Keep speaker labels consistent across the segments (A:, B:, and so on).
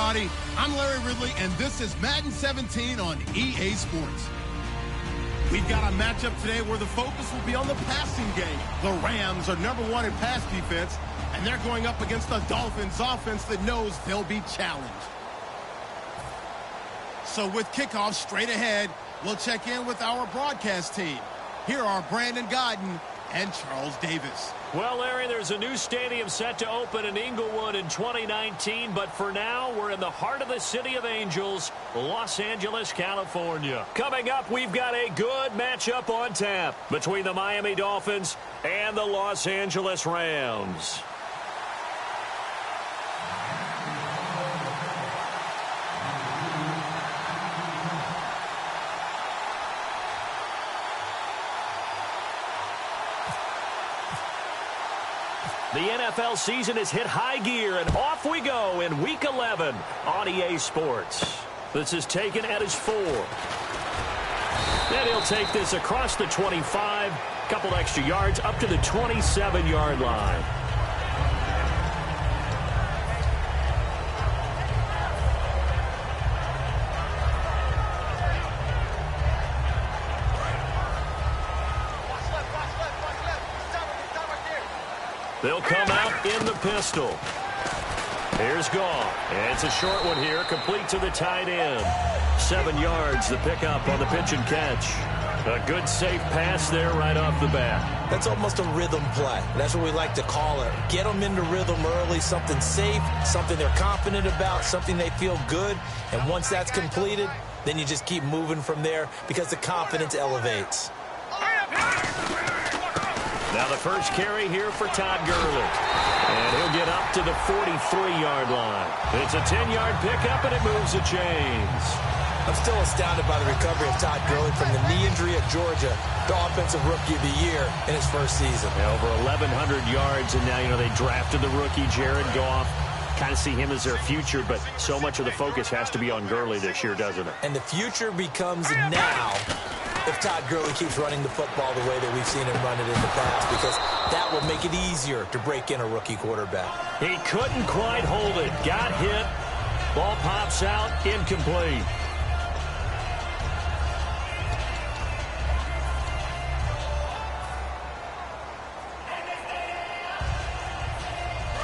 A: everybody. I'm Larry Ridley, and this is Madden 17 on EA Sports. We've got a matchup today where the focus will be on the passing game. The Rams are #1 in pass defense, and they're going up against the Dolphins offense that knows they'll be challenged. So with kickoff straight ahead, we'll check in with our broadcast team. Here are Brandon Godden and Charles Davis.
B: Well, Larry, there's a new stadium set to open in Inglewood in 2019, but for now, we're in the heart of the City of Angels, Los Angeles, California. Coming up, we've got a good matchup on tap between the Miami Dolphins and the Los Angeles Rams. The NFL season has hit high gear, and off we go in Week 11 on EA Sports. This is taken at his 4. And he'll take this across the 25, couple extra yards up to the 27-yard line. They'll come out in the pistol. Here's Goff. And it's a short one here, complete to the tight end. 7 yards, the pickup on the pitch and catch. A good, safe pass there right off the bat.
C: That's almost a rhythm play. That's what we like to call it. Get them into rhythm early, something safe, something they're confident about, something they feel good. And once that's completed, then you just keep moving from there because the confidence elevates.
B: Now the first carry here for Todd Gurley. And he'll get up to the 43-yard line. It's a 10-yard pickup, and it moves the chains.
C: I'm still astounded by the recovery of Todd Gurley from the knee injury at Georgia, the offensive rookie of the year in his first season.
B: Yeah, over 1,100 yards, and now, they drafted the rookie, Jared Goff. Kind of see him as their future, but so much of the focus has to be on Gurley this year, doesn't it?
C: And the future becomes now if Todd Gurley keeps running the football the way that we've seen him run it in the past, because that will make it easier to break in a rookie quarterback.
B: He couldn't quite hold it. Got hit. Ball pops out. Incomplete.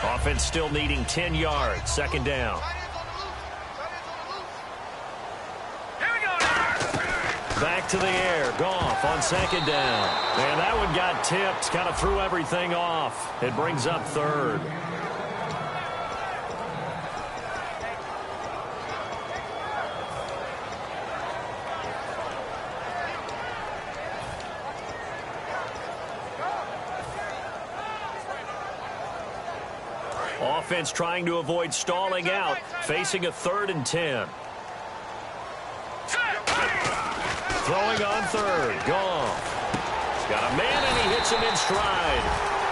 B: Offense still needing 10 yards. Second down. Back to the air. Goff on second down. And that one got tipped. Kind of threw everything off. It brings up third. Offense trying to avoid stalling out, facing a 3rd and 10. Throwing on third. Goff. He's got a man, and he hits him in stride.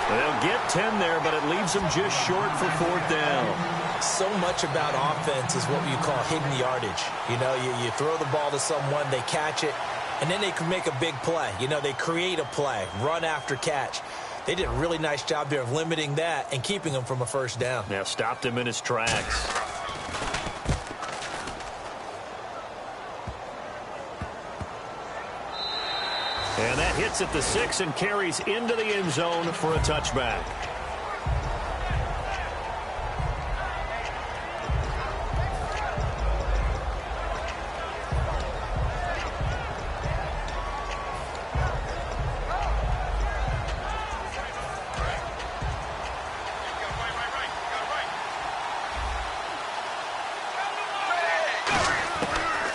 B: They'll get 10 there, but it leaves him just short for 4th down.
C: So much about offense is what you call hidden yardage. You throw the ball to someone, they catch it, and then they can make a big play. They create a play, run after catch. They did a really nice job there of limiting that and keeping him from a first down.
B: Now stopped him in his tracks. And that hits at the 6 and carries into the end zone for a touchback.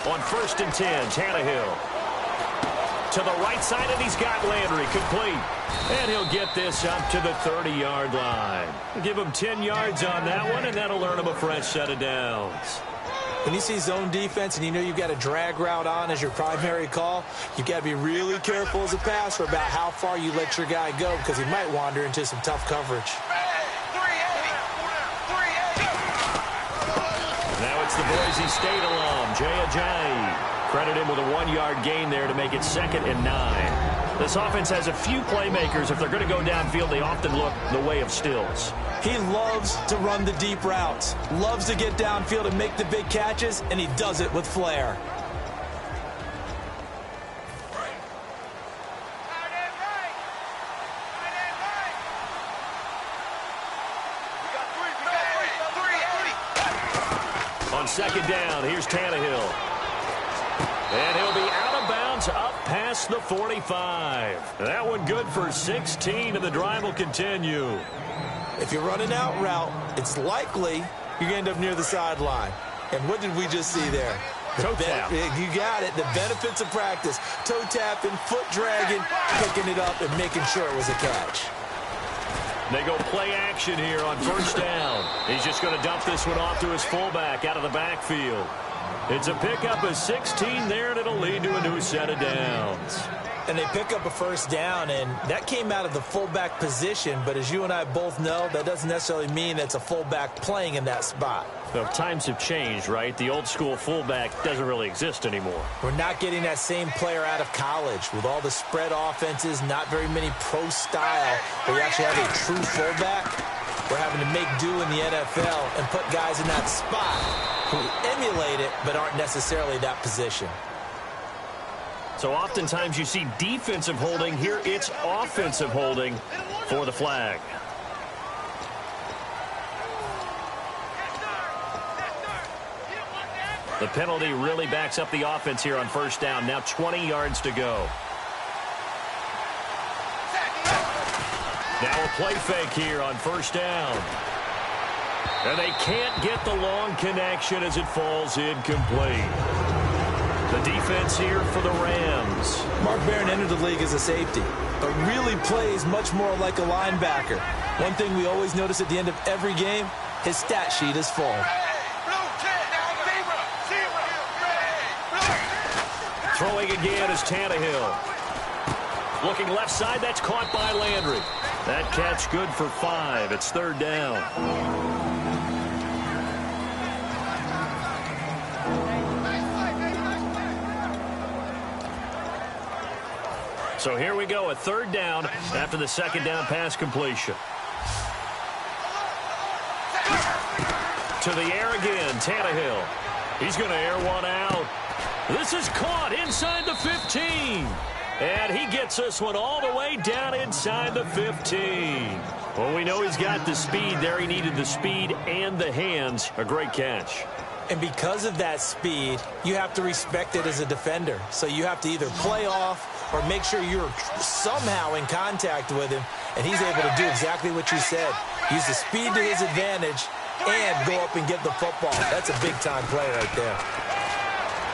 B: On 1st and 10, Tannehill. To the right side, and he's got Landry complete. And he'll get this up to the 30-yard line. Give him 10 yards on that one, and that'll earn him a fresh set of downs.
C: When you see zone defense and you've got a drag route on as your primary call, you've got to be really careful as a passer about how far you let your guy go, because he might wander into some tough coverage.
B: Now it's the Boise State alum, Jay Ajayi. Credit him with a 1-yard gain there to make it 2nd and 9. This offense has a few playmakers. If they're going to go downfield, they often look the way of stills.
C: He loves to run the deep routes, loves to get downfield and make the big catches, and he does it with flair.
B: On second down, here's Tannehill. And he'll be out of bounds up past the 45. That one good for 16, and the drive will continue.
C: If you're running out route, it's likely you're going to end up near the sideline. And what did we just see there?
B: Toe tap.
C: You got it. The benefits of practice. Toe tapping, foot dragging, picking it up, and making sure it was a catch.
B: They go play action here on first down. He's just going to dump this one off to his fullback out of the backfield. It's a pickup of 16 there, and it'll lead to a new set of downs.
C: And they pick up a first down, and that came out of the fullback position. But as you and I both know, that doesn't necessarily mean it's a fullback playing in that spot.
B: Well, times have changed, right? The old school fullback doesn't really exist anymore.
C: We're not getting that same player out of college. With all the spread offenses, not very many pro style, where you actually have a true fullback. We're having to make do in the NFL and put guys in that spot who emulate it but aren't necessarily that position.
B: So oftentimes you see defensive holding. Here it's offensive holding for the flag. The penalty really backs up the offense here on first down. Now 20 yards to go. Now a play fake here on first down. And they can't get the long connection as it falls incomplete. The defense here for the Rams.
C: Mark Barron entered the league as a safety, but really plays much more like a linebacker. One thing we always notice at the end of every game, his stat sheet is full.
B: Throwing again is Tannehill. Looking left side, that's caught by Landry. That catch good for 5. It's third down. So here we go, a third down after the second down pass completion. To the air again, Tannehill. He's going to air one out. This is caught inside the 15. And he gets this one all the way down inside the 15. Well, we know he's got the speed there. He needed the speed and the hands. A great catch.
C: And because of that speed, you have to respect it as a defender. So you have to either play off or make sure you're somehow in contact with him. And he's able to do exactly what you said. Use the speed to his advantage and go up and get the football. That's a big-time play right there.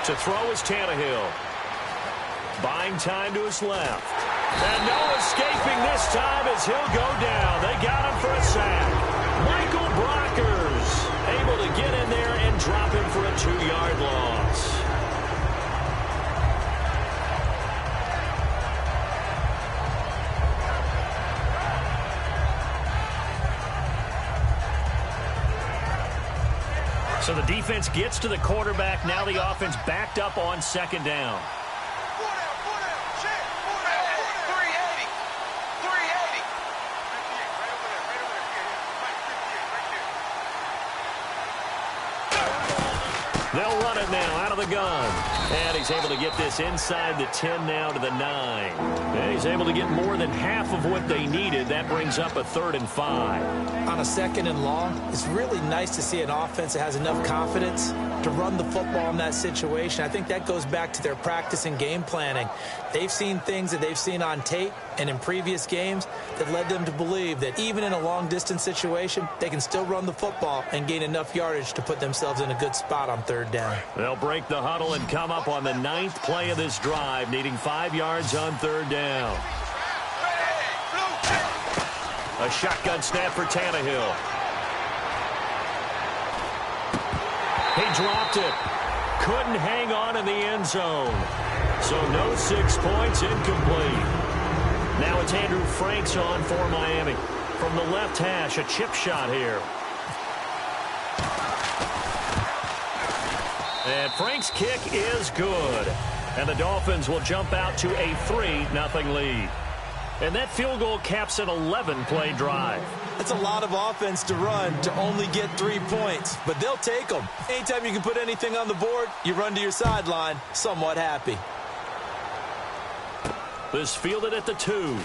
B: To throw is Tannehill. Buying time to his left. And no escaping this time as he'll go down. They got him for a sack. Michael Brockers able to get in there and drop him for a 2-yard loss. So the defense gets to the quarterback. Now the offense backed up on second down. They'll run it now out of the gun. And he's able to get this inside the 10 now to the 9. And he's able to get more than half of what they needed. That brings up a 3rd and 5.
C: On a 2nd and long, it's really nice to see an offense that has enough confidence to run the football in that situation. I think that goes back to their practice and game planning. They've seen things that they've seen on tape and in previous games that led them to believe that even in a long-distance situation, they can still run the football and gain enough yardage to put themselves in a good spot on 3rd down.
B: They'll break the huddle and come up on the 9th play of this drive, needing 5 yards on 3rd down. A shotgun snap for Tannehill. He dropped it. Couldn't hang on in the end zone. So no 6 points, incomplete. Now it's Andrew Franks on for Miami. From the left hash, a chip shot here. And Frank's kick is good. And the Dolphins will jump out to a 3-0 lead. And that field goal caps an 11-play drive.
C: It's a lot of offense to run to only get 3 points, but they'll take them. Anytime you can put anything on the board, you run to your sideline somewhat happy.
B: This fielded at the 2.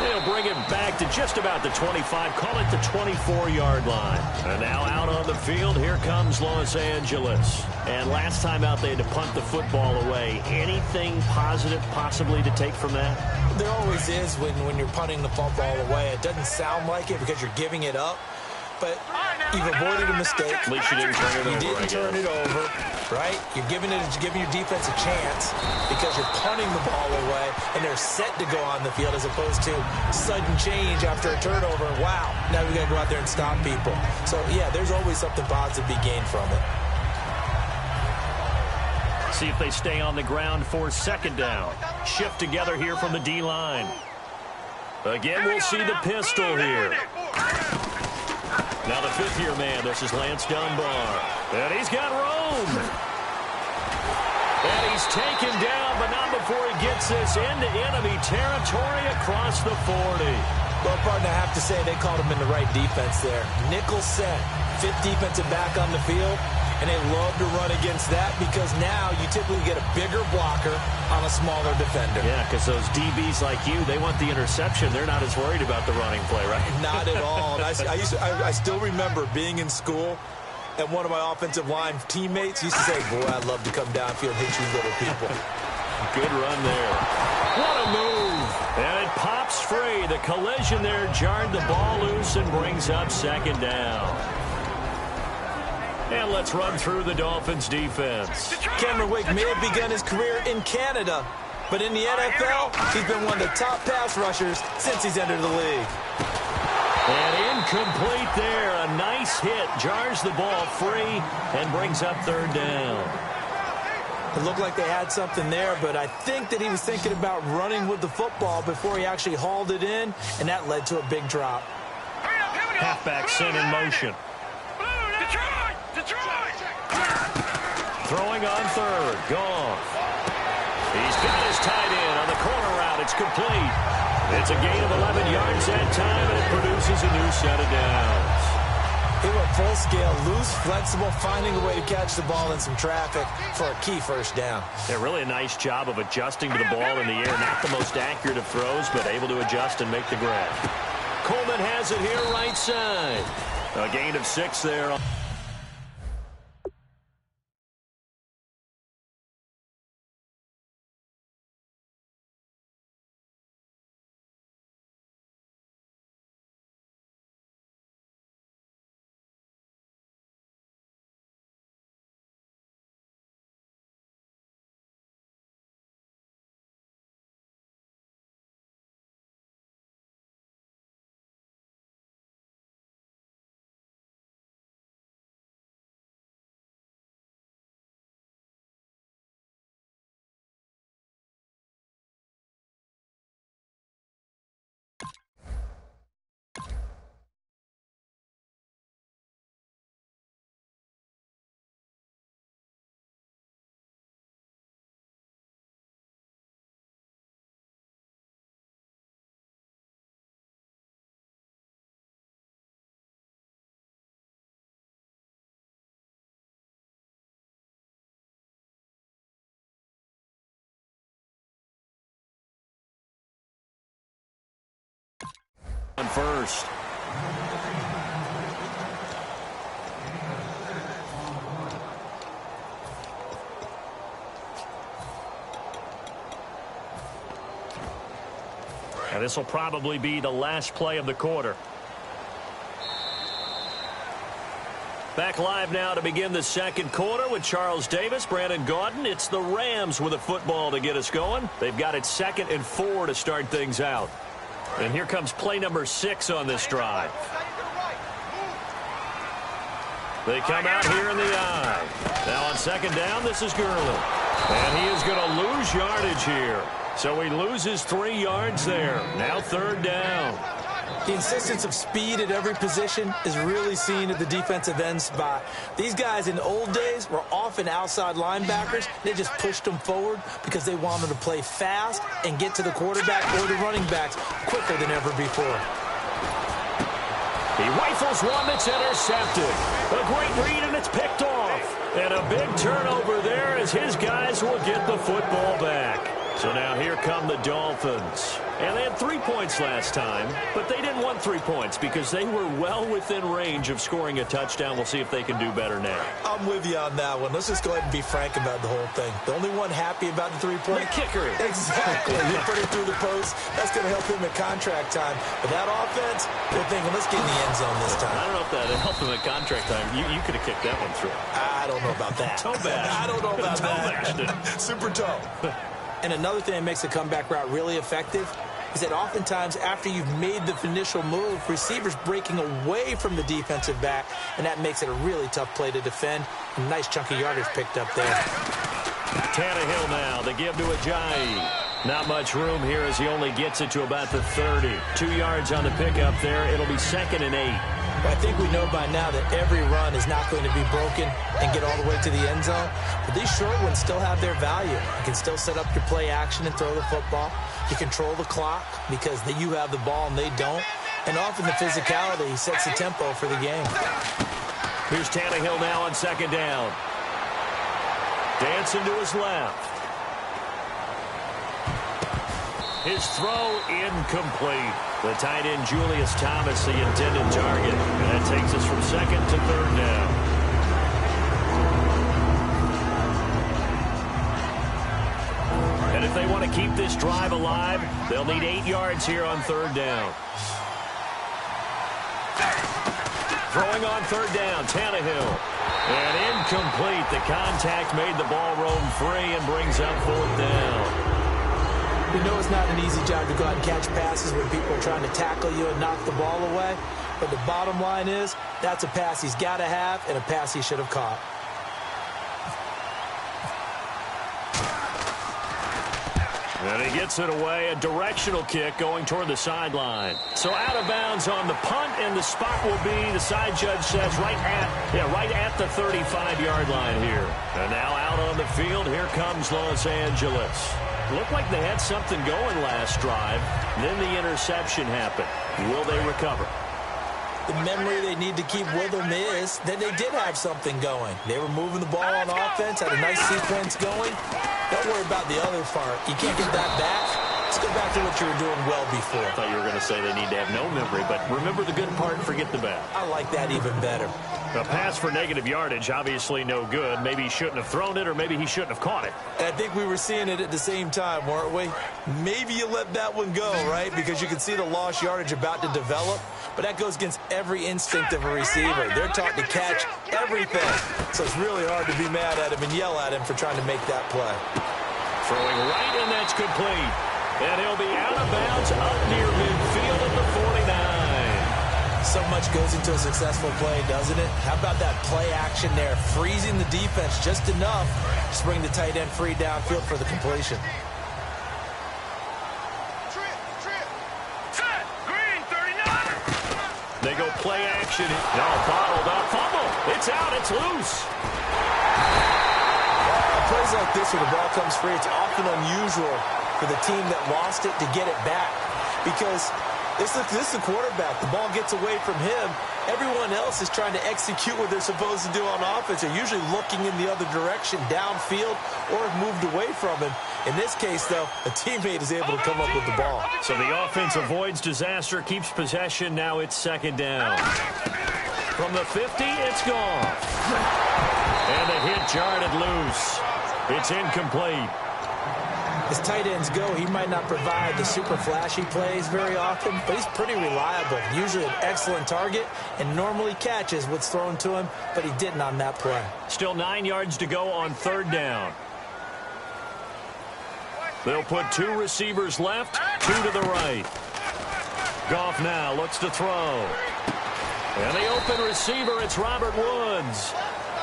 B: They'll bring it back to just about the 25, call it the 24-yard line. And now out on the field, here comes Los Angeles. And last time out, they had to punt the football away. Anything positive possibly to take from that?
C: There always is when you're punting the football away. It doesn't sound like it because you're giving it up. But you've avoided a mistake.
B: At least you didn't turn it over.
C: You didn't turn it over, right? You're giving your defense a chance because you're punting the ball away, and they're set to go on the field as opposed to sudden change after a turnover. Wow, now we got to go out there and stop people. So, yeah, there's always something positive to be gained from it.
B: See if they stay on the ground for second down. Shift together here from the D-line. Again, we'll see the pistol here. Now the fifth-year man, this is Lance Dunbar. And he's got room. And he's taken down, but not before he gets this into enemy territory across the 40.
C: Well, partner, I have to say they called him in the right defense there. Nickel set, fifth defensive back on the field, and they love to run against that because now you typically get a bigger blocker on a smaller defender.
B: Yeah, because those DBs like you, they want the interception. They're not as worried about the running play, right?
C: Not at all. And I still remember being in school, and one of my offensive line teammates used to say, boy, I'd love to come downfield and hit you little people.
B: Good run there. What a move. And it pops free. The collision there jarred the ball loose and brings up second down. And let's run through the Dolphins' defense.
C: Cameron Wake may have begun his career in Canada, but in the NFL, he's been one of the top pass rushers since he's entered the league.
B: And incomplete there. A nice hit. Jars the ball free and brings up third down.
C: It looked like they had something there, but I think that he was thinking about running with the football before he actually hauled it in, and that led to a big drop.
B: Halfback sent in motion. Throwing on third. Goff. He's got his tight end on the corner route. It's complete. It's a gain of 11 yards that time, and it produces a new set of downs.
C: He went full scale, loose, flexible, finding a way to catch the ball in some traffic for a key first down.
B: Yeah, really a nice job of adjusting to the ball in the air. Not the most accurate of throws, but able to adjust and make the grab. Coleman has it here right side. A gain of 6 there. First. And this will probably be the last play of the quarter. Back live now to begin the second quarter with Charles Davis, Brandon Gaudin. It's the Rams with a football to get us going. They've got it 2nd and 4 to start things out. And here comes play number 6 on this drive. They come out here in the eye. Now on second down, this is Gurley. And he is going to lose yardage here. So he loses 3 yards there. Now third down.
C: The insistence of speed at every position is really seen at the defensive end spot. These guys in the old days were often outside linebackers. They just pushed them forward because they wanted to play fast and get to the quarterback or the running backs quicker than ever before.
B: He rifles one that's intercepted. A great read, and it's picked off. And a big turnover there as his guys will get the football back. So now here come the Dolphins. And they had 3 points last time, but they didn't want 3 points because they were well within range of scoring a touchdown. We'll see if they can do better now.
C: I'm with you on that one. Let's just go ahead and be frank about the whole thing. The only one happy about the 3-point.
B: The kicker.
C: Exactly. You put it through the post. That's going to help him at contract time. But that offense, they're thinking, let's get in the end zone this time.
B: I don't know if that helped him at contract time. You could have kicked that one through.
C: I don't know about that.
B: Toe bash.
C: I don't know about
B: that.
C: Super toe. And another thing that makes the comeback route really effective is that oftentimes after you've made the initial move, receivers breaking away from the defensive back, and that makes it a really tough play to defend. A nice chunk of yardage picked up there.
B: Tannehill now, they give to Ajayi. Not much room here as he only gets it to about the 30. 2 yards on the pickup there. It'll be 2nd and 8.
C: Well, I think we know by now that every run is not going to be broken and get all the way to the end zone. But these short ones still have their value. You can still set up your play action and throw the football. You control the clock because you have the ball and they don't. And often the physicality sets the tempo for the game.
B: Here's Tannehill now on 2nd down. Dancing to his left. His throw incomplete. The tight end Julius Thomas, the intended target. And that takes us from 2nd to 3rd down. And if they want to keep this drive alive, they'll need 8 yards here on 3rd down. Throwing on 3rd down, Tannehill. And incomplete. The contact made the ball roam free and brings up 4th down.
C: We know it's not an easy job to go out and catch passes when people are trying to tackle you and knock the ball away. But the bottom line is, that's a pass he's got to have and a pass he should have caught.
B: And he gets it away, a directional kick going toward the sideline. So out of bounds on the punt, and the spot will be, the side judge says, right at the 35-yard line here. And now out on the field, here comes Los Angeles. Looked like they had something going last drive. Then the interception happened. Will they recover?
C: The memory they need to keep with them is that they did have something going. They were moving the ball on offense, had a nice sequence going. Don't worry about the other part. You can't get that back. Let's go back to what you were doing well before.
B: I thought you were going to say they need to have no memory, but remember the good part and forget the bad.
C: I like that even better.
B: A pass for negative yardage, obviously no good. Maybe he shouldn't have thrown it, or maybe he shouldn't have caught it.
C: And I think we were seeing it at the same time, weren't we? Maybe you let that one go, right? Because you can see the lost yardage about to develop. But that goes against every instinct of a receiver. They're taught to catch everything. So it's really hard to be mad at him and yell at him for trying to make that play.
B: Throwing right, and that's complete. And he'll be out of bounds up near midfield at the 49.
C: So much goes into a successful play, doesn't it? How about that play action there? Freezing the defense just enough to bring the tight end free downfield for the completion.
B: They go play action. No, bottled up. Fumble. It's out. It's loose.
C: Plays like this where the ball comes free, it's often unusual for the team that lost it to get it back. Because this is the quarterback. The ball gets away from him. Everyone else is trying to execute what they're supposed to do on offense. They're usually looking in the other direction, downfield, or have moved away from him. In this case, though, a teammate is able to come up with the ball.
B: So the offense avoids disaster, keeps possession. Now it's 2nd down. From the 50, it's gone. And the hit jarred it loose. It's incomplete.
C: As tight ends go, he might not provide the super flashy plays very often, but he's pretty reliable. Usually an excellent target and normally catches what's thrown to him, but he didn't on that play.
B: Still 9 yards to go on 3rd down. They'll put 2 receivers left, 2 to the right. Goff now looks to throw. And the open receiver, it's Robert Woods.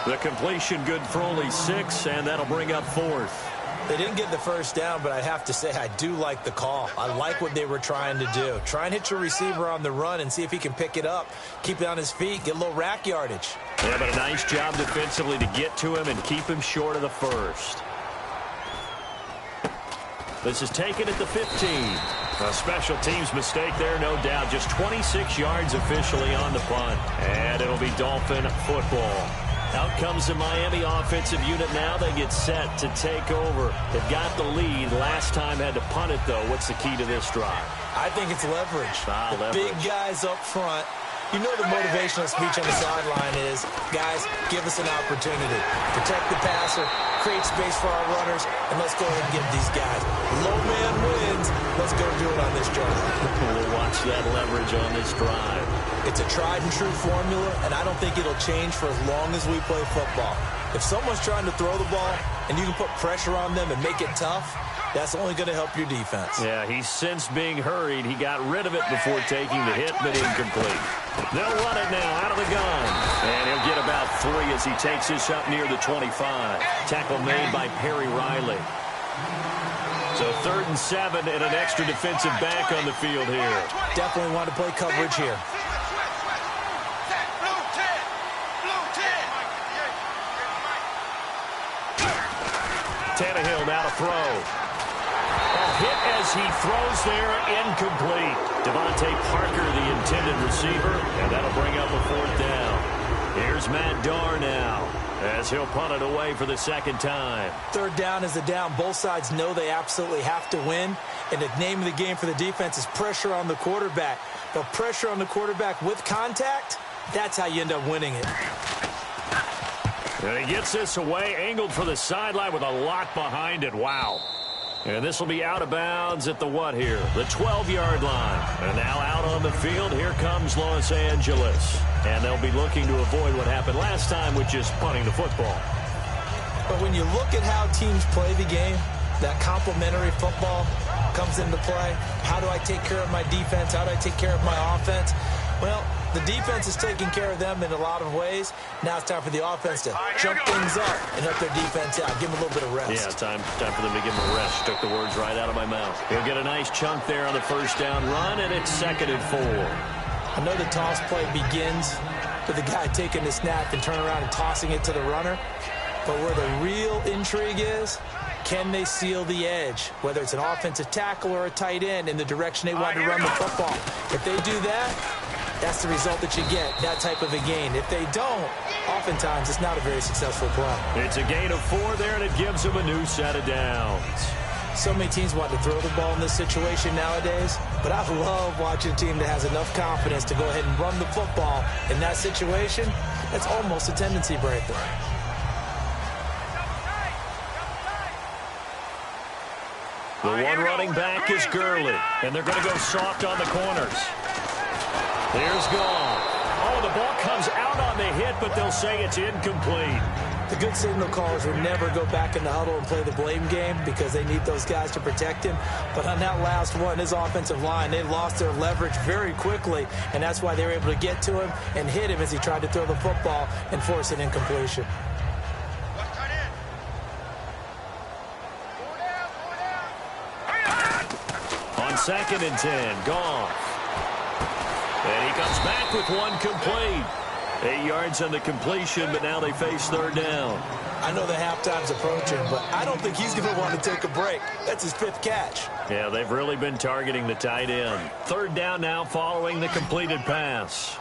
B: The completion good for only 6, and that'll bring up 4th.
C: They didn't get the first down, but I have to say I do like the call. I like what they were trying to do. Try and hit your receiver on the run and see if he can pick it up, keep it on his feet, get a little rack yardage.
B: Yeah, but a nice job defensively to get to him and keep him short of the first. This is taken at the 15. A special teams mistake there, no doubt. Just 26 yards officially on the punt. And it'll be Dolphin football. Out comes the Miami offensive unit now. They get set to take over. They've got the lead. Last time had to punt it, though. What's the key to this drive?
C: I think it's leverage.
B: Leverage.
C: Big guys up front. You know the motivational speech on the sideline is, guys, give us an opportunity. Protect the passer, create space for our runners, and let's go ahead and give these guys. Low man wins. Let's go do it on this drive.
B: We'll watch that leverage on this drive.
C: It's a tried-and-true formula, and I don't think it'll change for as long as we play football. If someone's trying to throw the ball and you can put pressure on them and make it tough, that's only going to help your defense.
B: Yeah, he's since being hurried. He got rid of it before taking the hit, but incomplete. They'll run it now out of the gun. And he'll get about 3 as he takes this up near the 25. Tackle made by Perry Riley. So 3rd and 7 and an extra defensive back on the field here.
C: Definitely want to play coverage here.
B: Tannehill now to throw. A hit as he throws there, incomplete. Devontae Parker, the intended receiver, and that'll bring up a 4th down. Here's Matt Darr now, as he'll punt it away for the 2nd time.
C: 3rd down is a down. Both sides know they absolutely have to win, and the name of the game for the defense is pressure on the quarterback. But pressure on the quarterback with contact, that's how you end up winning it.
B: And he gets this away, angled for the sideline with a lot behind it. Wow. And this will be out of bounds at the what here? The 12-yard line. And now out on the field, here comes Los Angeles. And they'll be looking to avoid what happened last time, which is punting the football.
C: But when you look at how teams play the game, that complementary football comes into play. How do I take care of my defense? How do I take care of my offense? Well, the defense is taking care of them in a lot of ways. Now it's time for the offense to jump things up and help their defense out. Give them a little bit of rest.
B: Yeah, time for them to give them a rest. Took the words right out of my mouth. He'll get a nice chunk there on the 1st down run, and it's 2nd and 4.
C: I know the toss play begins with the guy taking the snap and turning around and tossing it to the runner. But where the real intrigue is, can they seal the edge, whether it's an offensive tackle or a tight end, in the direction they want to run the football? If they do that, that's the result that you get, that type of a gain. If they don't, oftentimes it's not a very successful play.
B: It's a gain of 4 there, and it gives them a new set of downs.
C: So many teams want to throw the ball in this situation nowadays, but I love watching a team that has enough confidence to go ahead and run the football in that situation. That's almost a tendency breaker.
B: The one running back is Gurley, and they're going to go soft on the corners. Here's Goff. Oh, the ball comes out on the hit, but they'll say it's incomplete.
C: The good signal callers would never go back in the huddle and play the blame game because they need those guys to protect him. But on that last one, his offensive line, they lost their leverage very quickly, and that's why they were able to get to him and hit him as he tried to throw the football and force an incompletion.
B: On 2nd and 10, Goff. And he comes back with one complete. 8 yards on the completion, but now they face 3rd down.
C: I know the halftime's approaching, but I don't think he's going to want to take a break. That's his 5th catch.
B: Yeah, they've really been targeting the tight end. 3rd down now following the completed pass.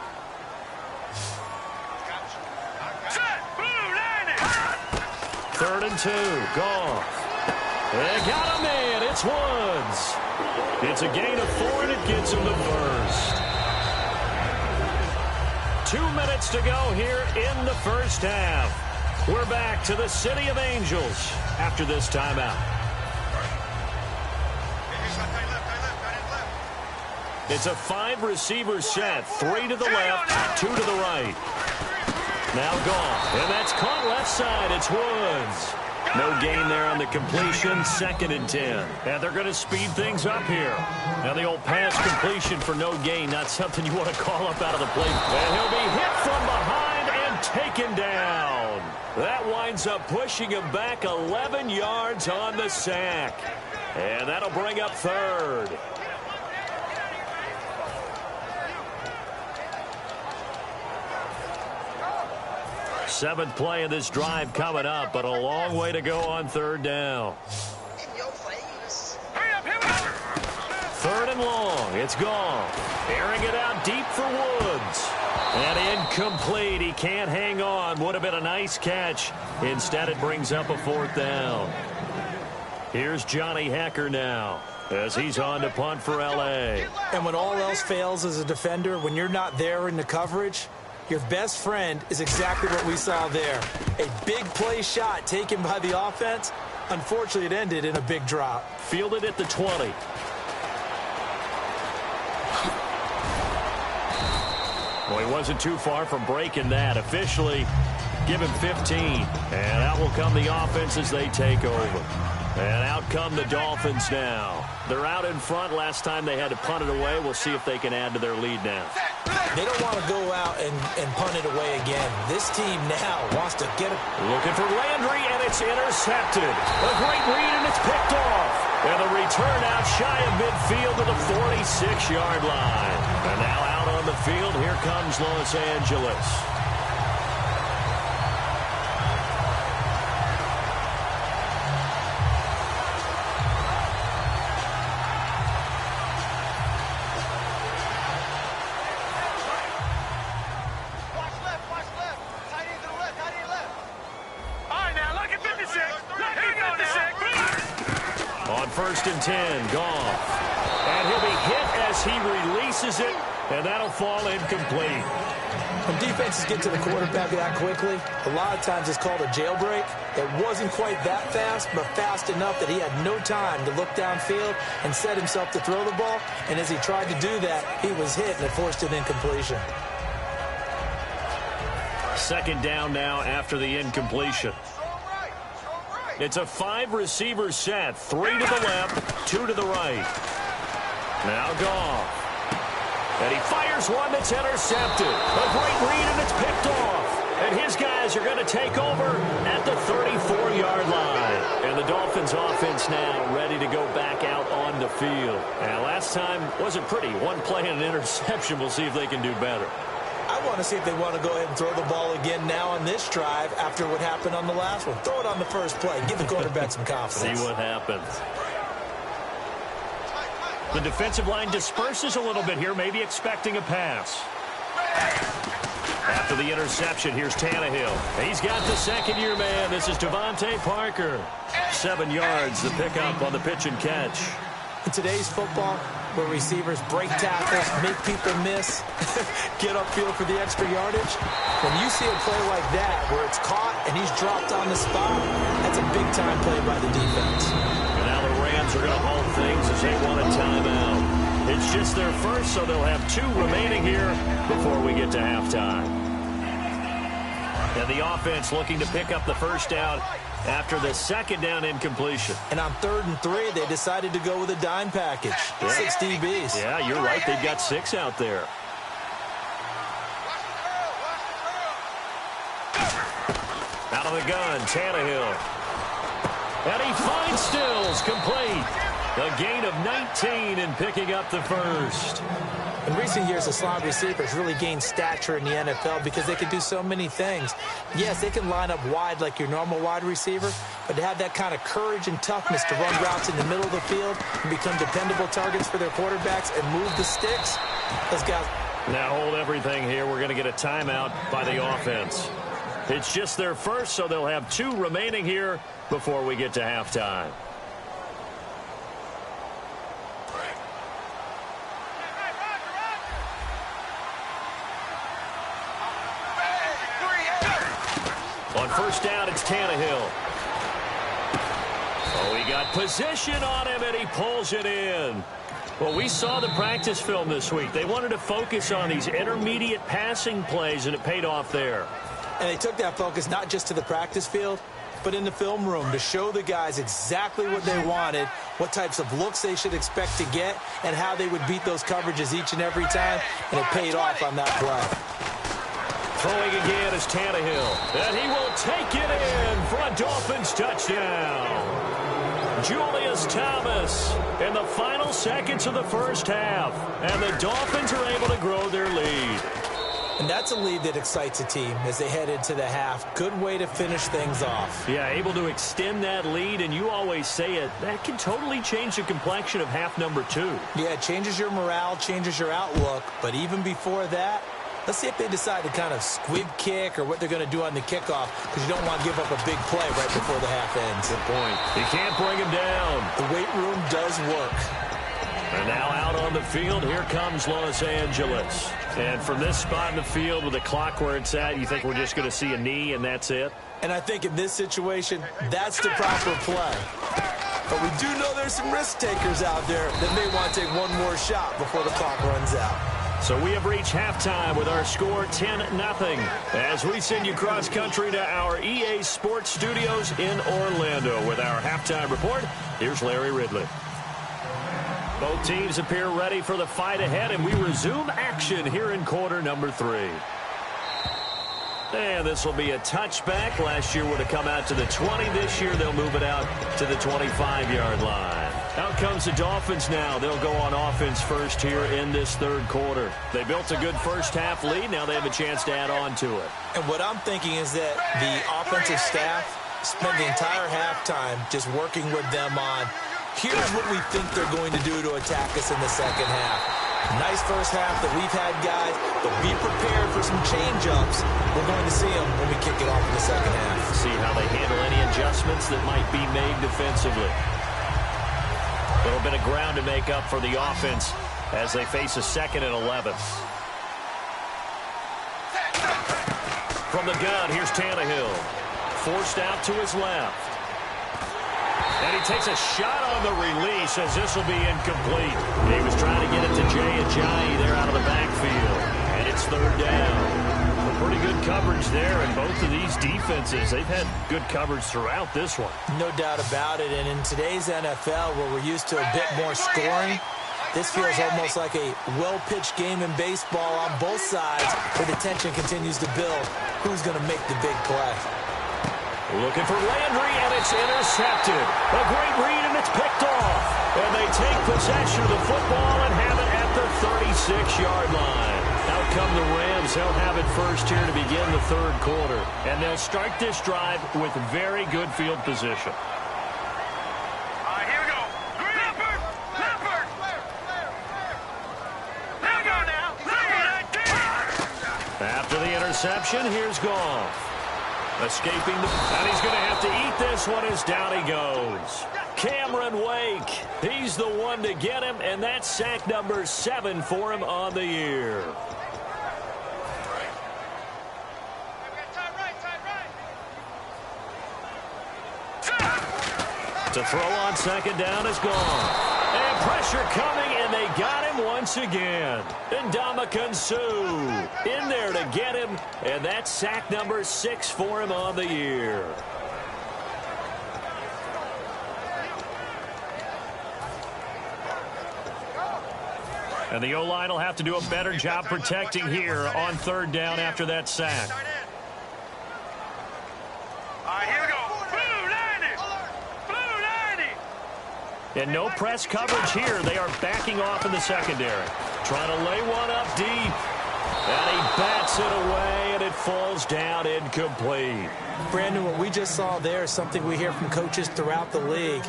B: Third and 2, Goff. They got him in. It's Woods. It's a gain of 4, and it gets him the first. 2 minutes to go here in the first half. We're back to the City of Angels after this timeout. It's a 5-receiver set. 3 to the left, 2 to the right. Now Goff, and that's caught left side. It's Woods. No gain there on the completion. 2nd and 10. And they're going to speed things up here. Now the old pass completion for no gain. Not something you want to call up out of the play. And he'll be hit from behind and and taken down. That winds up pushing him back 11 yards on the sack. And that'll bring up third. Seventh play of this drive coming up, but a long way to go on third down. Third and long. It's gone. Airing it out deep for Woods. And incomplete. He can't hang on. Would have been a nice catch. Instead, it brings up a fourth down. Here's Johnny Hecker now as he's on to punt for L.A.
C: And when all else fails as a defender, when you're not there in the coverage, your best friend is exactly what we saw there. A big play shot taken by the offense. Unfortunately, it ended in a big drop.
B: Fielded at the 20. Well, he wasn't too far from breaking that. Officially, give him 15. And out will come the offense as they take over. And out come the Dolphins now. They're out in front. Last time they had to punt it away. We'll see if they can add to their lead now.
C: They don't want to go out and punt it away again. This team now wants to get it.
B: Looking for Landry, and it's intercepted. A great read, and it's picked off. And the return out shy of midfield to the 46-yard line. And now out on the field, here comes Los Angeles. First and 10, Goff. And he'll be hit as he releases it, and that'll fall incomplete.
C: When defenses get to the quarterback that quickly, a lot of times it's called a jailbreak. It wasn't quite that fast, but fast enough that he had no time to look downfield and set himself to throw the ball. And as he tried to do that, he was hit, and it forced an incompletion.
B: Second down now after the incompletion. It's a 5-receiver set. 3 to the left, 2 to the right. Now Goff. And he fires one that's intercepted. A great read, and it's picked off. And his guys are going to take over at the 34-yard line. And the Dolphins offense now ready to go back out on the field. And last time wasn't pretty. One play and an interception. We'll see if they can do better.
C: I want to see if they want to go ahead and throw the ball again now on this drive after what happened on the last one. Throw it on the first play. Give the quarterback some confidence.
B: See what happens. The defensive line disperses a little bit here, maybe expecting a pass. After the interception, here's Tannehill. He's got the second-year man. This is Devontae Parker. 7 yards, the pickup on the pitch and catch.
C: In today's football, where receivers break tackles, make people miss, get upfield for the extra yardage, when you see a play like that where it's caught and he's dropped on the spot, that's a big-time play by the defense.
B: And now the Rams are going to hold things as they want a timeout. It's just their first, so they'll have 2 remaining here before we get to halftime. And the offense looking to pick up the first down after the second down incompletion.
C: And on 3rd and 3, they decided to go with a dime package. 6 DBs.
B: Yeah, you're right. They've got 6 out there. Out of the gun, Tannehill. And he finds Stills, complete. A gain of 19 and picking up the first.
C: In recent years, the slot receivers really gained stature in the NFL because they can do so many things. Yes, they can line up wide like your normal wide receiver, but to have that kind of courage and toughness to run routes in the middle of the field and become dependable targets for their quarterbacks and move the sticks, those guys.
B: Now hold everything here. We're going to get a timeout by the offense. It's just their first, so they'll have 2 remaining here before we get to halftime. On first down, it's Tannehill. Oh, he got position on him, and he pulls it in. Well, we saw the practice film this week. They wanted to focus on these intermediate passing plays, and it paid off there.
C: And they took that focus not just to the practice field, but in the film room to show the guys exactly what they wanted, what types of looks they should expect to get, and how they would beat those coverages each and every time, and it paid off on that play.
B: Throwing again is Tannehill. And he will take it in for a Dolphins touchdown. Julius Thomas in the final seconds of the first half. And the Dolphins are able to grow their lead.
C: And that's a lead that excites a team as they head into the half. Good way to finish things off.
B: Yeah, able to extend that lead, and you always say it, that can totally change the complexion of half number 2.
C: Yeah, it changes your morale, changes your outlook. But even before that, let's see if they decide to kind of squib kick or what they're going to do on the kickoff, because you don't want to give up a big play right before the half ends.
B: Good point. You can't bring him down.
C: The weight room does work.
B: And now out on the field, here comes Los Angeles. And from this spot in the field with the clock where it's at, you think we're just going to see a knee and that's it?
C: And I think in this situation, that's the proper play. But we do know there's some risk takers out there that may want to take one more shot before the clock runs out.
B: So we have reached halftime with our score 10-0. As we send you cross-country to our EA Sports Studios in Orlando with our halftime report, here's Larry Ridley. Both teams appear ready for the fight ahead, and we resume action here in quarter number 3. And this will be a touchback. Last year would have come out to the 20. This year they'll move it out to the 25-yard line. Out comes the Dolphins now. They'll go on offense first here in this third quarter. They built a good first-half lead. Now they have a chance to add on to it.
C: And what I'm thinking is that the offensive staff spent the entire halftime just working with them on, here's what we think they're going to do to attack us in the second half. Nice first half that we've had, guys, but be prepared for some change-ups. We're going to see them when we kick it off in the second half.
B: See how they handle any adjustments that might be made defensively. A little bit of ground to make up for the offense as they face a 2nd and 11. From the gun, here's Tannehill. Forced out to his left. And he takes a shot on the release as this will be incomplete. He was trying to get it to Jay Ajayi there out of the backfield. And it's 3rd down. A pretty good coverage there, and both of these defenses, they've had good coverage throughout this one.
C: No doubt about it. And in today's NFL, where we're used to a bit more scoring, this feels almost like a well-pitched game in baseball on both sides, where the tension continues to build. Who's going to make the big play?
B: Looking for Landry, and it's intercepted. A great read, and it's picked off. And they take possession of the football and have it at the 36-yard line. Out come the Rams. They'll have it first here to begin the third quarter. And they'll start this drive with very good field position.
D: All right, here we go. Leopard! Leopard! Here we go now.
B: After the interception, here's Goff. Escaping, and he's going to have to eat this one as down he goes. Cameron Wake, he's the one to get him, and that's sack number 7 for him on the year. To throw on 2nd down is gone. And pressure coming, and they got him once again. And Ndamukong Suh in there to get him, and that's sack number 6 for him on the year. And the O-line will have to do a better job protecting here on 3rd down after that sack.
D: All right, here we go.
B: And no press coverage here. They are backing off in the secondary. Trying to lay one up deep. And he bats it away, and it falls down incomplete.
C: Brandon, what we just saw there is something we hear from coaches throughout the league.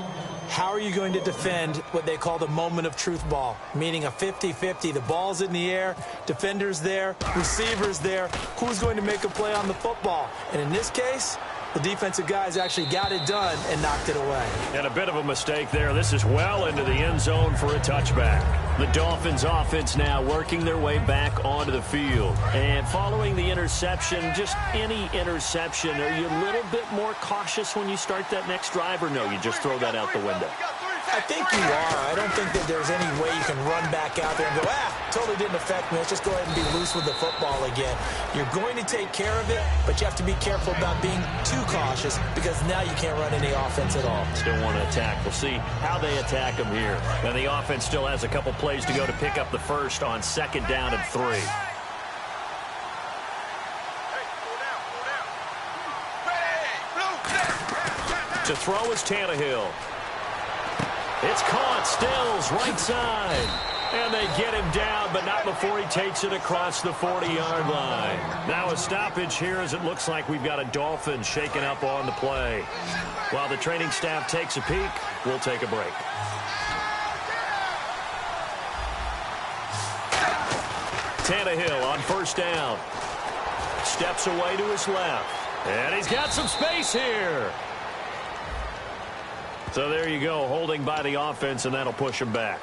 C: How are you going to defend what they call the moment of truth ball, meaning a 50-50? The ball's in the air, defender's there, receiver's there. Who's going to make a play on the football? And in this case, the defensive guys actually got it done and knocked it away.
B: And a bit of a mistake there. This is well into the end zone for a touchback. The Dolphins offense now working their way back onto the field. And following the interception, just any interception, are you a little bit more cautious when you start that next drive, or no, you just throw that out the window?
C: I think you are. I don't think that there's any way you can run back out there and go, totally didn't affect me. Let's just go ahead and be loose with the football again. You're going to take care of it, but you have to be careful about being too cautious, because now you can't run any offense at all.
B: Still want to attack. We'll see how they attack them here. And the offense still has a couple plays to go to pick up the first on 2nd down and 3. To throw is Tannehill. It's caught. Stills right side. And they get him down, but not before he takes it across the 40-yard line. Now a stoppage here as it looks like we've got a Dolphin shaken up on the play. While the training staff takes a peek, we'll take a break. Tannehill on first down. Steps away to his left. And he's got some space here. So there you go, holding by the offense, and that'll push him back.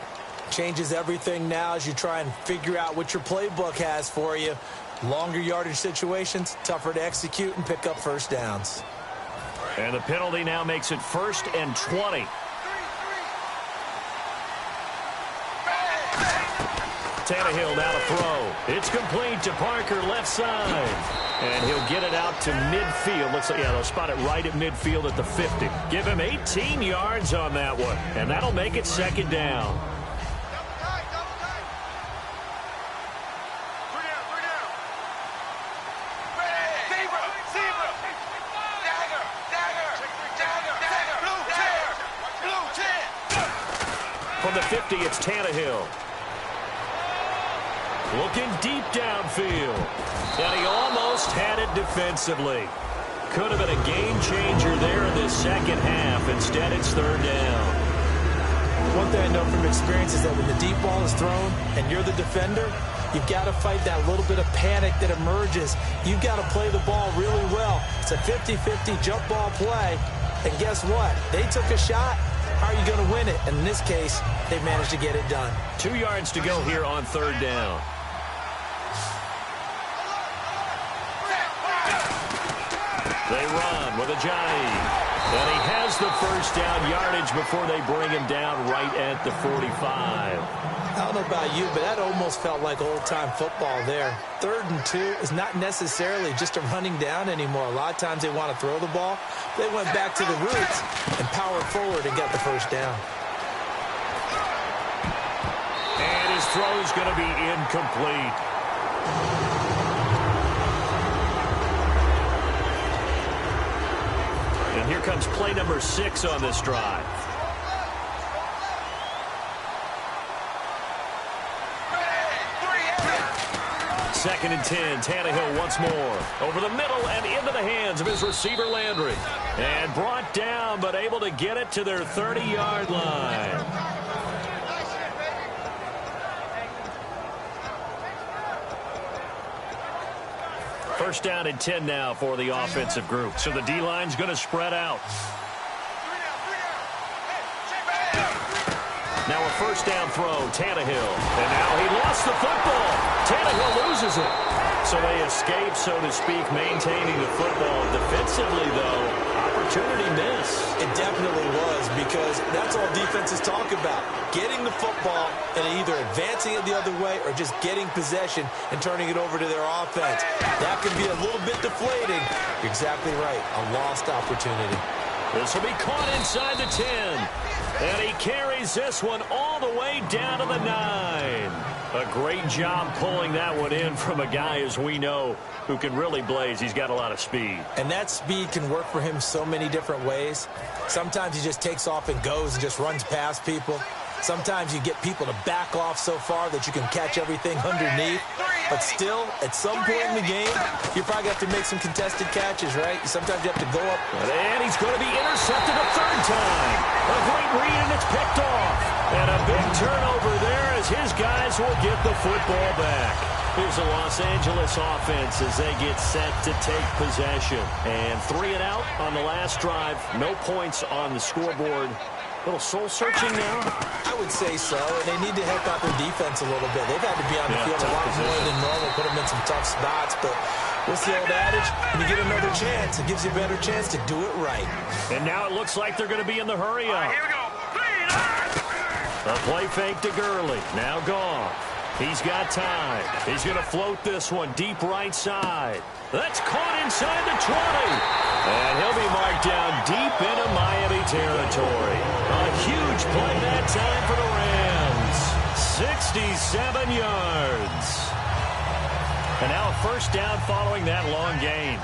C: Changes everything now as you try and figure out what your playbook has for you. Longer yardage situations, tougher to execute and pick up first downs.
B: And the penalty now makes it 1st and 20. Tannehill now to throw. It's complete to Parker, left side. And he'll get it out to midfield. Looks like, yeah, they'll spot it right at midfield at the 50. Give him 18 yards on that one. And that'll make it 2nd down. From the 50, it's Tannehill. Looking deep downfield. And he almost had it defensively. Could have been a game changer there in this second half. Instead, it's 3rd down.
C: One thing I know from experience is that when the deep ball is thrown and you're the defender, you've got to fight that little bit of panic that emerges. You've got to play the ball really well. It's a 50-50 jump ball play. And guess what? They took a shot. How are you going to win it? And in this case, they managed to get it done.
B: 2 yards to go here on 3rd down. They run with Ajayi. And he has the first down yardage before they bring him down right at the 45.
C: I don't know about you, but that almost felt like old-time football there. 3rd and 2 is not necessarily just a running down anymore. A lot of times they want to throw the ball. They went back to the roots and powered forward and got the first down.
B: And his throw is going to be incomplete. And here comes play number 6 on this drive. Second and 10. Tannehill once more. Over the middle and into the hands of his receiver, Landry. And brought down, but able to get it to their 30-yard line. First down and 10 now for the offensive group. So the D-line's going to spread out. Now a first down throw, Tannehill. And now he lost the football. Tannehill loses it. So they escape, so to speak, maintaining the football. Defensively, though, opportunity miss.
C: It definitely was, because that's all defenses talk about. Getting the football and either advancing it the other way or just getting possession and turning it over to their offense. That can be a little bit deflating. You're exactly right. A lost opportunity.
B: This will be caught inside the 10. And he carries this one all the way down to the 9. A great job pulling that one in from a guy, as we know, who can really blaze. He's got a lot of speed.
C: And that speed can work for him so many different ways. Sometimes he just takes off and goes and just runs past people. Sometimes you get people to back off so far that you can catch everything underneath. But still, at some point in the game, you probably have to make some contested catches, right? Sometimes you have to go up.
B: And he's going to be intercepted a 3rd time. A great read, and it's picked off. And a big turnover there as his guys will get the football back. Here's the Los Angeles offense as they get set to take possession. And 3 and out on the last drive. No points on the scoreboard. A little soul-searching now?
C: I would say so. And they need to help out their defense a little bit. They've had to be on the field a lot more than normal, put them in some tough spots. But what's the old adage? When you get another chance, it gives you a better chance to do it right.
B: And now it looks like they're going to be in the hurry up.
D: Here we go.
B: A play fake to Gurley. Now gone. He's got time. He's going to float this one deep right side. That's caught inside the 20. And he'll be marked down deep into Miami territory. A huge play that time for the Rams. 67 yards. And now a first down following that long gain.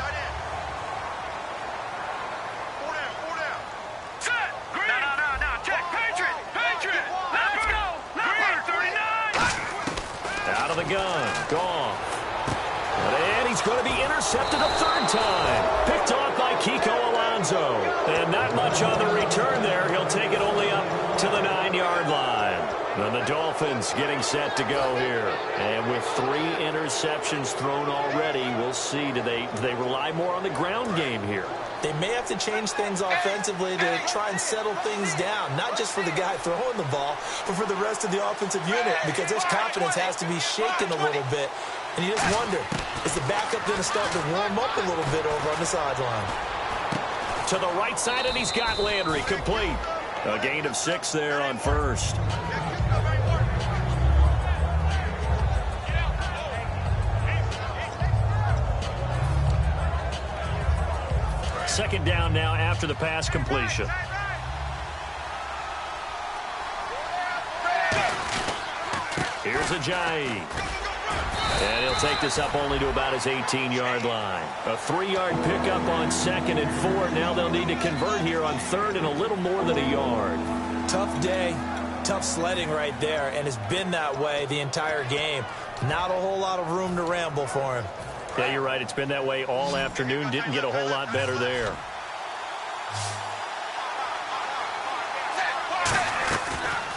B: Goff. And he's going to be intercepted a third time. Picked off by Kiko Alonso. And not much on the return there. He'll take it only up to the 9-yard line. And the Dolphins getting set to go here. And with 3 interceptions thrown already, we'll see. Do they rely more on the ground game here?
C: They may have to change things offensively to try and settle things down, not just for the guy throwing the ball, but for the rest of the offensive unit, because their confidence has to be shaken a little bit. And you just wonder, is the backup going to start to warm up a little bit over on the sideline?
B: To the right side, and he's got Landry complete. A gain of 6 there on first. Second down now after the pass completion. Here's Ajayi. And he'll take this up only to about his 18-yard line. A 3-yard pickup on 2nd and 4. Now they'll need to convert here on 3rd and a little more than a yard.
C: Tough day, tough sledding right there, and it's been that way the entire game. Not a whole lot of room to ramble for him.
B: Yeah, you're right. It's been that way all afternoon. Didn't get a whole lot better there.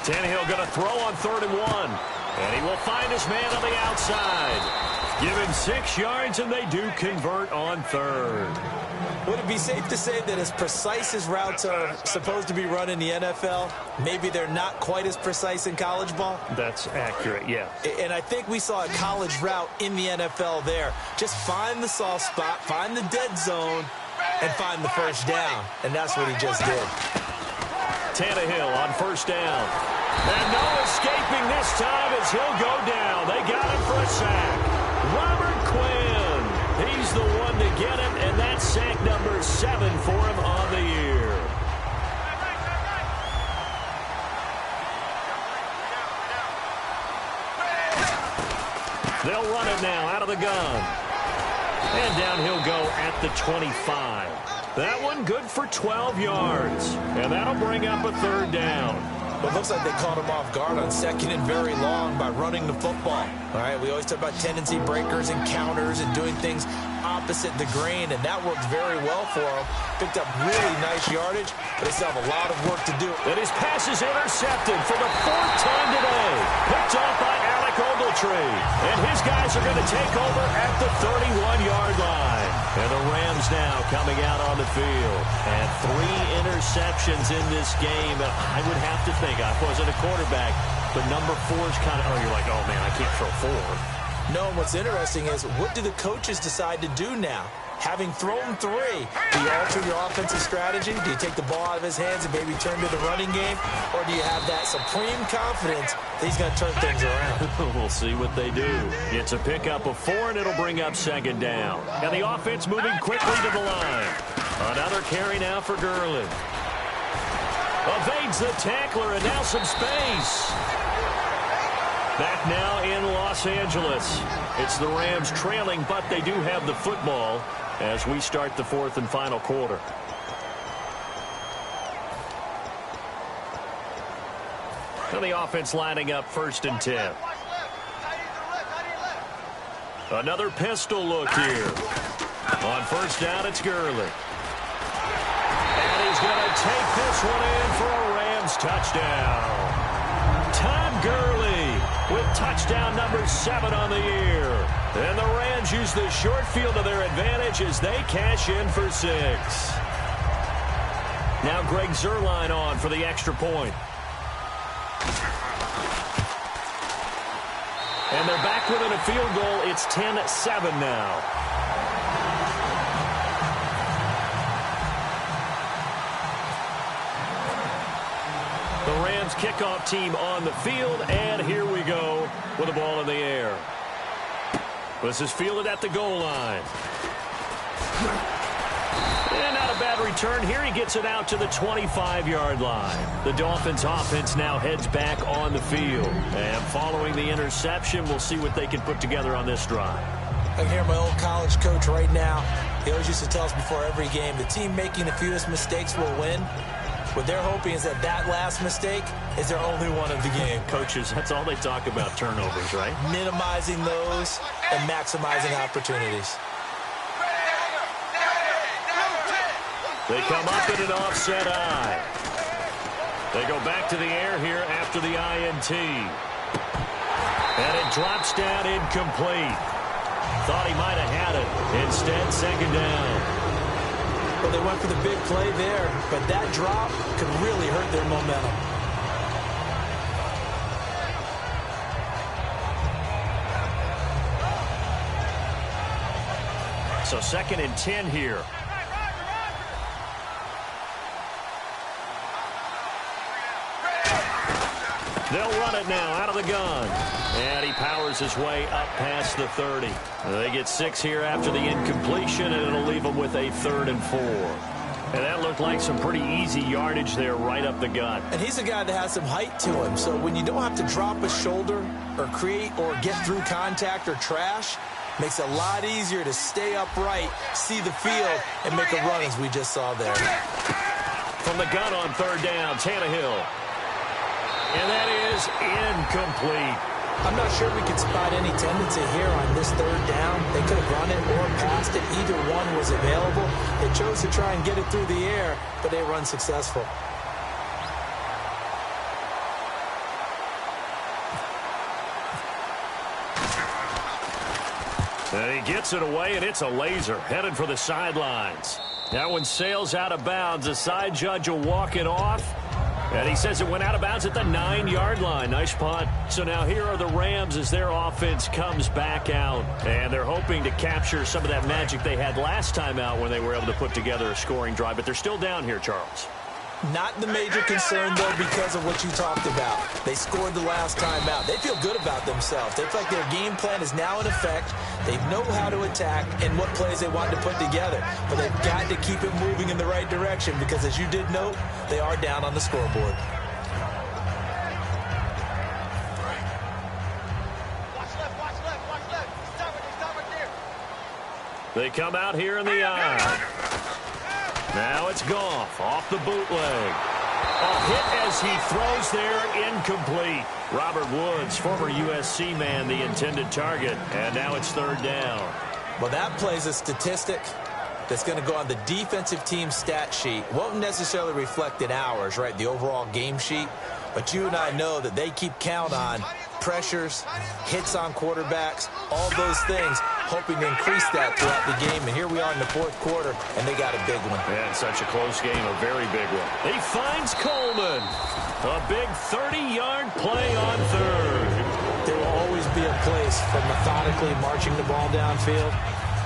B: Tannehill going to throw on 3rd and 1. And he will find his man on the outside. Give him 6 yards, and they do convert on 3rd.
C: Would it be safe to say that as precise as routes are supposed to be run in the NFL, maybe they're not quite as precise in college ball?
B: That's accurate, yeah.
C: And I think we saw a college route in the NFL there. Just find the soft spot, find the dead zone, and find the first down. And that's what he just did.
B: Tannehill on 1st down. And no escaping this time as he'll go down. They got him for a sack. Robert Quinn. He's the one to get him, and that's sack number 7 for him on the year. They'll run it now out of the gun. And down he'll go at the 25. That one good for 12 yards. And that'll bring up a 3rd down.
C: Well, it looks like they caught him off guard on 2nd and very long by running the football. All right, we always talk about tendency breakers and counters and doing things opposite the grain, and that worked very well for him. Picked up really nice yardage, but they still have a lot of work to do.
B: And his pass is intercepted for the 4th time today. Picked off by Alec Ogletree. And his guys are going to take over at the 31-yard line. And the Rams now coming out on the field. And 3 interceptions in this game. I would have to think, I wasn't a quarterback, but number 4 is kind of, you're like, oh, man, I can't throw 4.
C: No, and what's interesting is, what do the coaches decide to do now? Having thrown 3, do you alter your offensive strategy? Do you take the ball out of his hands and maybe turn to the running game? Or do you have that supreme confidence that he's going to turn things around?
B: We'll see what they do. It's a pickup of 4, and it'll bring up 2nd down. And the offense moving quickly to the line. Another carry now for Gurley. Evades the tackler, and now some space. Back now in Los Angeles. It's the Rams trailing, but they do have the football as we start the 4th and final quarter. And the offense lining up 1st and 10. Another pistol look here. On 1st down, it's Gurley. And he's going to take this one in for a Rams touchdown. Todd Gurley with touchdown number 7 on the year. And the Rams use the short field to their advantage as they cash in for 6. Now Greg Zuerlein on for the extra point. And they're back within a field goal. It's 10-7 now. The Rams kickoff team on the field, and here we go with the ball in the air. This is fielded at the goal line. And not a bad return here. He gets it out to the 25-yard line. The Dolphins offense now heads back on the field. And following the interception, we'll see what they can put together on this drive.
C: I can hear my old college coach right now. He always used to tell us before every game, the team making the fewest mistakes will win. What they're hoping is that that last mistake is their only one of the game.
B: Coaches, that's all they talk about, turnovers, right?
C: Minimizing those and maximizing opportunities.
B: They come up in an offset eye. They go back to the air here after the INT. And it drops down incomplete. Thought he might have had it. Instead, second down.
C: Well, they went for the big play there, but that drop could really hurt their momentum.
B: So 2nd and 10 here. They'll run it now out of the gun. And he powers his way up past the 30. They get 6 here after the incompletion, and it'll leave them with a 3rd and 4. And that looked like some pretty easy yardage there right up the gut.
C: And he's a guy that has some height to him. So when you don't have to drop a shoulder or create or get through contact or trash, makes it a lot easier to stay upright, see the field, and make a run as we just saw there.
B: From the gun on 3rd down, Tannehill. And that is incomplete.
C: I'm not sure we could spot any tendency here on this 3rd down. They could have run it or passed it. Either one was available. They chose to try and get it through the air, but they were unsuccessful.
B: And he gets it away, and it's a laser headed for the sidelines. That one sails out of bounds. The side judge will walk it off. And he says it went out of bounds at the 9-yard line. Nice punt. So now here are the Rams as their offense comes back out. And they're hoping to capture some of that magic they had last time out when they were able to put together a scoring drive. But they're still down here, Charles.
C: Not the major concern, though, because of what you talked about. They scored the last time out. They feel good about themselves. They feel like their game plan is now in effect. They know how to attack and what plays they want to put together. But they've got to keep it moving in the right direction because, as you did note, they are down on the scoreboard.
B: They come out here in the eye. Now it's Goff off the bootleg. A hit as he throws there, incomplete. Robert Woods, former USC man, the intended target. And now it's 3rd down.
C: Well, that plays a statistic that's going to go on the defensive team stat sheet. Won't necessarily reflect in ours, right, the overall game sheet. But you and I know that they keep count on pressures, hits on quarterbacks, all those things, hoping to increase that throughout the game. And here we are in the 4th quarter, and they got a big one.
B: And such a close game, a very big one. He finds Coleman. A big 30-yard play on 3rd.
C: There will always be a place for methodically marching the ball downfield.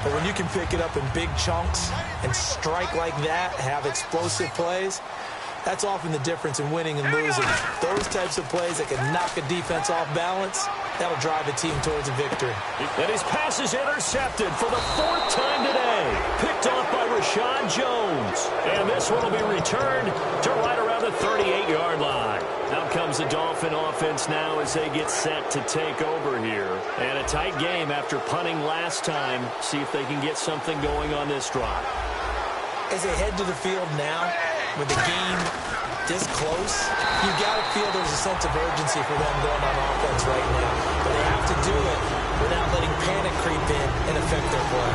C: But when you can pick it up in big chunks and strike like that, have explosive plays, that's often the difference in winning and losing. Those types of plays that can knock a defense off balance, that'll drive a team towards a victory.
B: And his pass is intercepted for the 4th time today. Picked off by Rashad Jones. And this one will be returned to right around the 38-yard line. Out comes the Dolphin offense now as they get set to take over here. And a tight game after punting last time. See if they can get something going on this drive.
C: As they head to the field now, with the game this close, you got to feel there's a sense of urgency for them going on offense right now. But they have to do it without letting panic creep in and affect their play.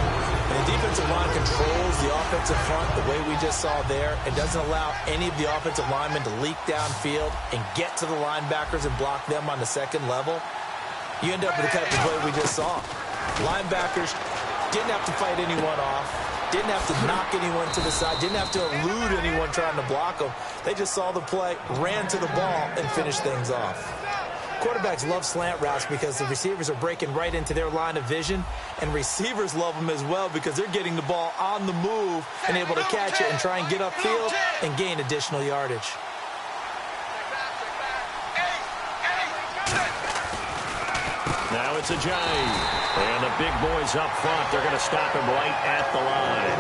C: And the defensive line controls the offensive front the way we just saw there. It doesn't allow any of the offensive linemen to leak downfield and get to the linebackers and block them on the 2nd level. You end up with the type of play we just saw. Linebackers didn't have to fight anyone off. Didn't have to knock anyone to the side. Didn't have to elude anyone trying to block them. They just saw the play, ran to the ball, and finished things off. Quarterbacks love slant routes because the receivers are breaking right into their line of vision, and receivers love them as well because they're getting the ball on the move and able to catch it and try and get upfield and gain additional yardage.
B: Now it's Ajayi. And the big boys up front, they're going to stop him right at the line.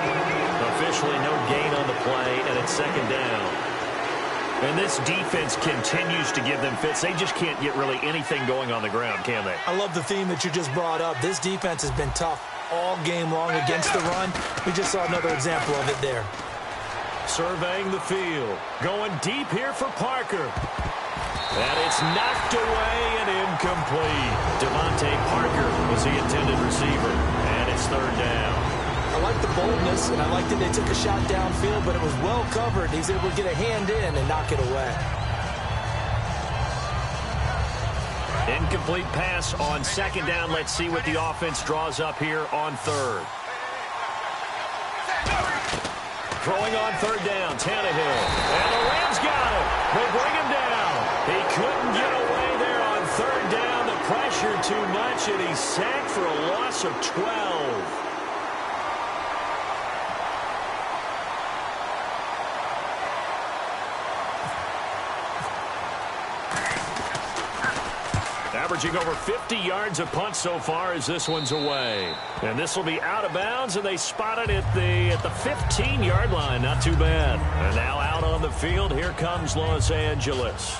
B: Officially no gain on the play, and it's 2nd down. And this defense continues to give them fits. They just can't get really anything going on the ground, can they?
C: I love the theme that you just brought up. This defense has been tough all game long against the run. We just saw another example of it there.
B: Surveying the field. Going deep here for Parker. And it's knocked away and incomplete. Devontae Parker was the intended receiver. And it's third down.
C: I like the boldness, and I like that they took a shot downfield, but it was well covered. He's able to get a hand in and knock it away.
B: Incomplete pass on second down. Let's see what the offense draws up here on third. Throwing on third down, Tannehill. And the Rams got him. They bring him down. He couldn't get away there on third down. The pressure too much, and he's sacked for a loss of 12. Averaging over 50 yards a punt so far as this one's away. And this will be out of bounds, and they spot it at the 15-yard line. Not too bad. And now out on the field, here comes Los Angeles.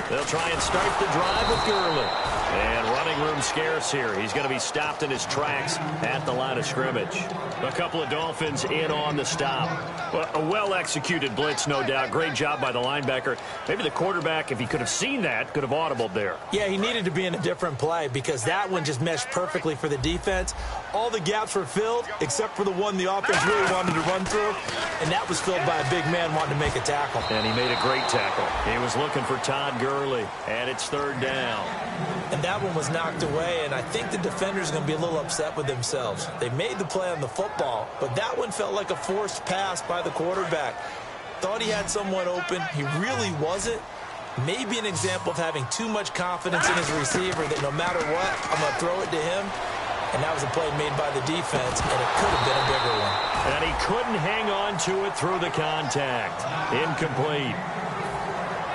B: They'll try and start the drive with Gurley. And running room scarce here. He's going to be stopped in his tracks at the line of scrimmage. A couple of Dolphins in on the stop. Well, a well-executed blitz, no doubt. Great job by the linebacker. Maybe the quarterback, if he could have seen that, could have audibled there.
C: Yeah, he needed to be in a different play because that one just meshed perfectly for the defense. All the gaps were filled except for the one the offense really wanted to run through, and that was filled by a big man wanting to make a tackle.
B: And he made a great tackle. He was looking for Todd Gurley, and it's third down.
C: And that one was knocked away, and I think the defenders are going to be a little upset with themselves. They made the play on the football, but that one felt like a forced pass by the quarterback. Thought he had someone open. He really wasn't. Maybe an example of having too much confidence in his receiver that no matter what, I'm going to throw it to him. And that was a play made by the defense, and it could have been a bigger one.
B: And he couldn't hang on to it through the contact. Incomplete.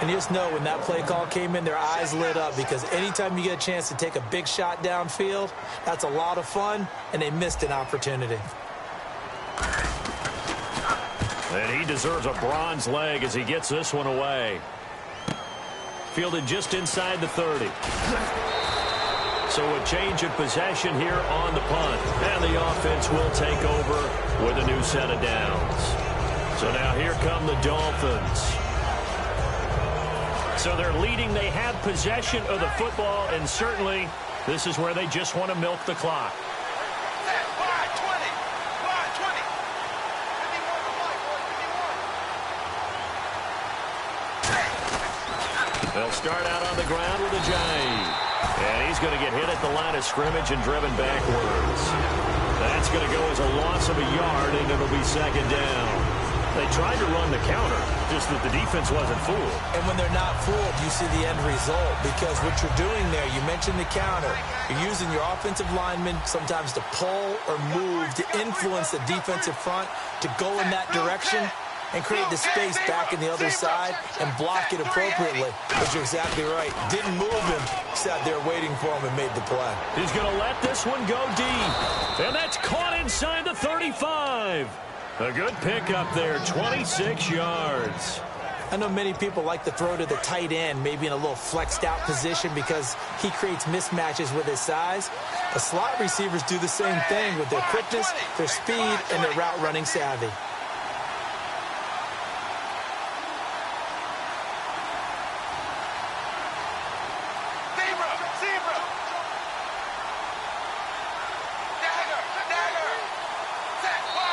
C: And you just know when that play call came in, their eyes lit up because anytime you get a chance to take a big shot downfield, that's a lot of fun, and they missed an opportunity.
B: And he deserves a bronze leg as he gets this one away. Fielded just inside the 30. So a change of possession here on the punt. And the offense will take over with a new set of downs. So now here come the Dolphins. So they're leading. They have possession of the football, and certainly this is where they just want to milk the clock. They'll start out on the ground with a jive. And he's going to get hit at the line of scrimmage and driven backwards. That's going to go as a loss of a yard, and it'll be second down. They tried to run the counter, just that the defense wasn't fooled.
C: And when they're not fooled, you see the end result. Because what you're doing there, you mentioned the counter. You're using your offensive linemen sometimes to pull or move to influence the defensive front to go in that direction and create the space back in the other side and block it appropriately. But you're exactly right. Didn't move him, sat there waiting for him and made the play.
B: He's going to let this one go deep. And that's caught inside the 35. A good pickup there, 26 yards.
C: I know many people like to throw to the tight end, maybe in a little flexed out position because he creates mismatches with his size. But slot receivers do the same thing with their quickness, their speed, and their route running savvy.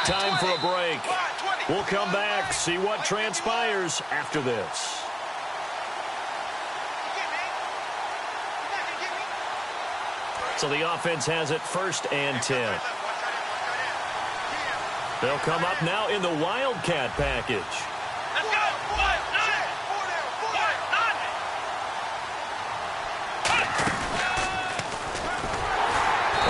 B: Time for a break. We'll come back, see what transpires after this. So the offense has it first and 10. They'll come up now in the Wildcat package.
D: Let's go!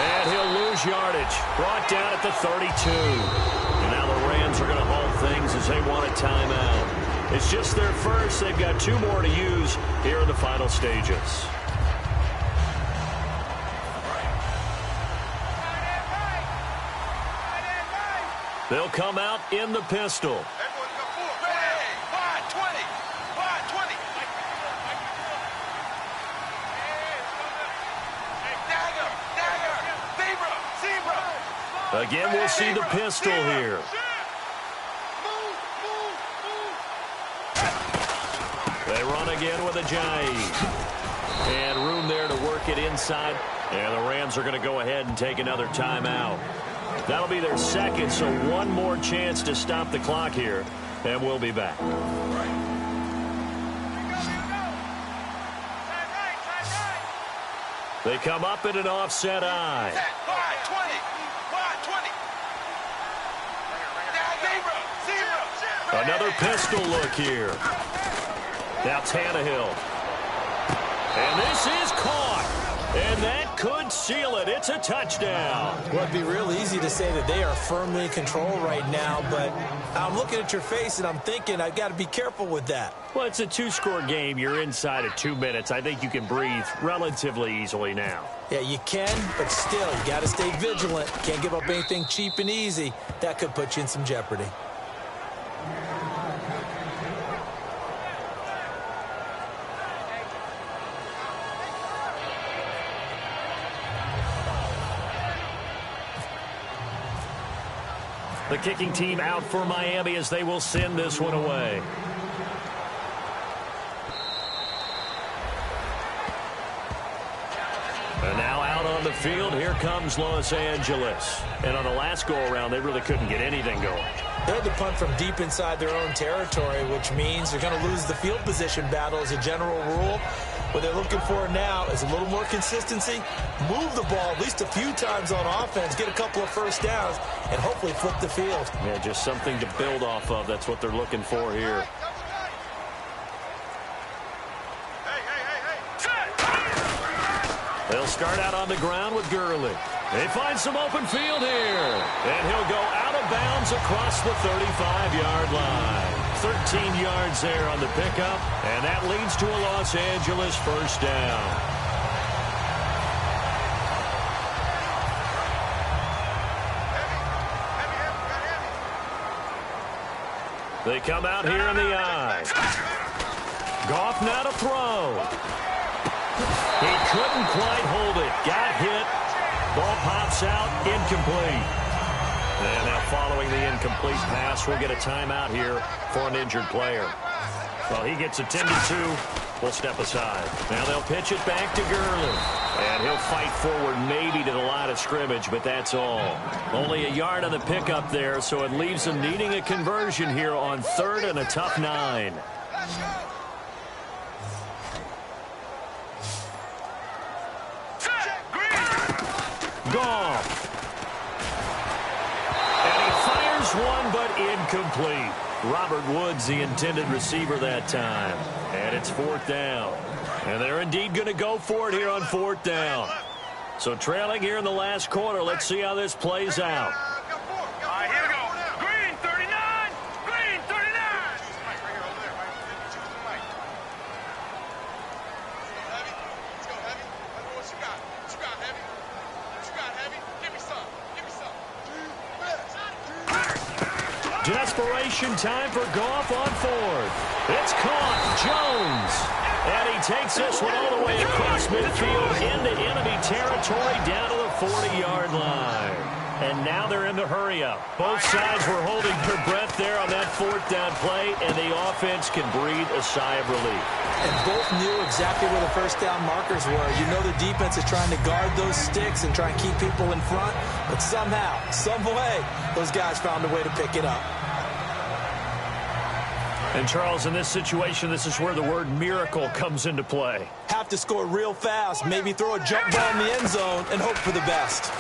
B: And he'll lose yardage. Brought down at the 32. And now the Rams are going to hold things as they want a timeout. It's just their first. They've got two more to use here in the final stages. They'll come out in the pistol. Again, we'll see the pistol here. They run again with a jive. And room there to work it inside. And the Rams are going to go ahead and take another timeout. That'll be their second, so one more chance to stop the clock here. And we'll be back. They come up in an offset eye. Another pistol look here. Now Tannehill. And this is caught. And that could seal it. It's a touchdown.
C: Well, it'd be real easy to say that they are firmly in control right now, but I'm looking at your face and I'm thinking I've got to be careful with that.
B: Well, it's a two-score game. You're inside of 2 minutes. I think you can breathe relatively easily now.
C: Yeah, you can, but still, you got to stay vigilant. Can't give up anything cheap and easy. That could put you in some jeopardy.
B: The kicking team out for Miami as they will send this one away. And now out on the field, here comes Los Angeles. And on the last go-around, they really couldn't get anything going.
C: They had to punt from deep inside their own territory, which means they're going to lose the field position battle as a general rule. What they're looking for now is a little more consistency, move the ball at least a few times on offense, get a couple of first downs, and hopefully flip the field.
B: Yeah, just something to build off of. That's what they're looking for here. They'll start out on the ground with Gurley. They find some open field here. And he'll go out of bounds across the 35-yard line. 13 yards there on the pickup, and that leads to a Los Angeles first down. They come out here in the eye. Goff now to throw. He couldn't quite hold it. Got hit. Ball pops out. Incomplete. And now following the incomplete pass, we'll get a timeout here for an injured player. Well, he gets attended to. We'll step aside. Now they'll pitch it back to Gurley. And he'll fight forward maybe to the line of scrimmage, but that's all. Only a yard on the pickup there, so it leaves them needing a conversion here on third and a tough 9. Goff. And he fires one, but incomplete. Robert Woods, the intended receiver that time. And it's fourth down. And they're indeed going to go for it here on fourth down. So trailing here in the last quarter. Let's see how this plays out.
D: All right, here we go. Green, 39. Green, 39. Let's go, Heavy. What you got? What you got, Heavy? What you got, Heavy? Give me some. Give me some.
B: Desperation time for Goff on fourth. It's caught. Jones. And he takes this one all the way across midfield into enemy territory down to the 40-yard line. And now they're in the hurry-up. Both sides were holding their breath there on that fourth down play, and the offense can breathe a sigh of relief.
C: And both knew exactly where the first down markers were. You know the defense is trying to guard those sticks and try and keep people in front, but somehow, some way, those guys found a way to pick it up.
B: And, Charles, in this situation, this is where the word miracle comes into play.
C: Have to score real fast, maybe throw a jump ball in the end zone and hope for the best.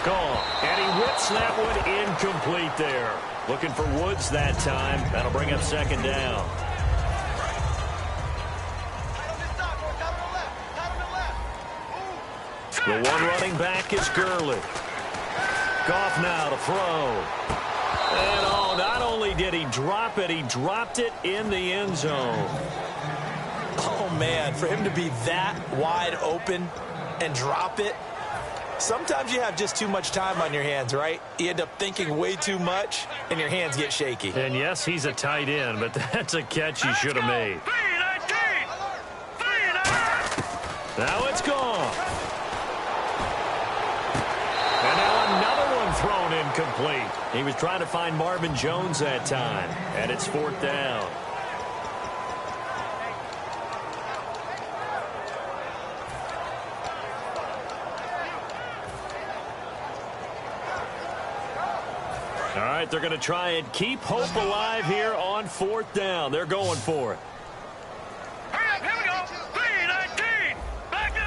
B: Gone. And he whips that one incomplete there. Looking for Woods that time. That'll bring up second down. The one running back is Gurley. Goff now to throw. And, oh, not only did he drop it, he dropped it in the end zone.
C: Oh, man, for him to be that wide open and drop it, sometimes you have just too much time on your hands, right? You end up thinking way too much, and your hands get shaky.
B: And, yes, he's a tight end, but that's a catch he should have made. Now it's gone. And now another one thrown incomplete. He was trying to find Marvin Jones that time, and it's 4th down. All right, they're going to try and keep hope alive here on 4th down. They're going for it.
D: Here we go. 3-19. Back in.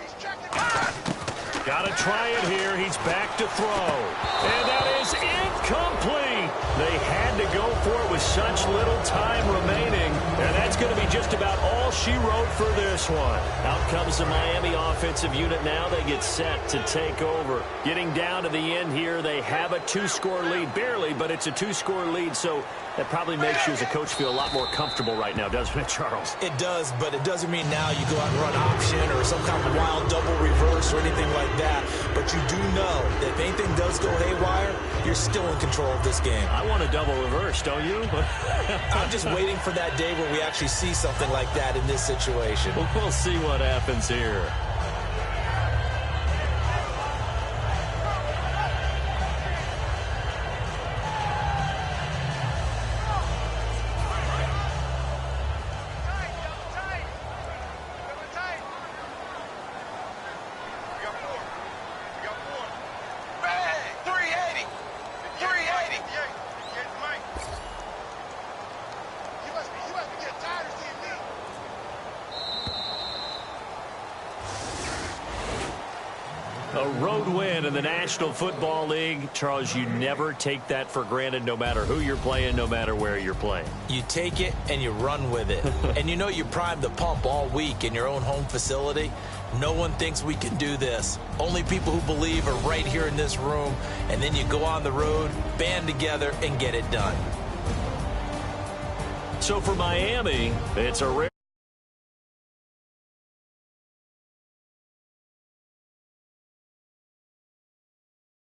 D: He's checking.
B: Got to try it here. He's back to throw. And that is incomplete. They had to go for it with such little time remaining. And that's going to be just about all she wrote for this one. Out comes the Miami offensive unit now. They get set to take over. Getting down to the end here, they have a 2-score lead. Barely, but it's a 2-score lead, so that probably makes you as a coach feel a lot more comfortable right now, doesn't it, Charles?
C: It does, but it doesn't mean now you go out and run option or some kind of wild double reverse or anything like that. But you do know that if anything does go haywire, you're still in control of this game.
B: I want a double reverse, don't you?
C: I'm just waiting for that day where we actually see something like that in this situation.
B: We'll see what happens here. A road win in the National Football League. Charles, you never take that for granted no matter who you're playing, no matter where you're playing.
C: You take it and you run with it. And you know you primed the pump all week in your own home facility. No one thinks we can do this. Only people who believe are right here in this room. And then you go on the road, band together, and get it done.
B: So for Miami, it's a rare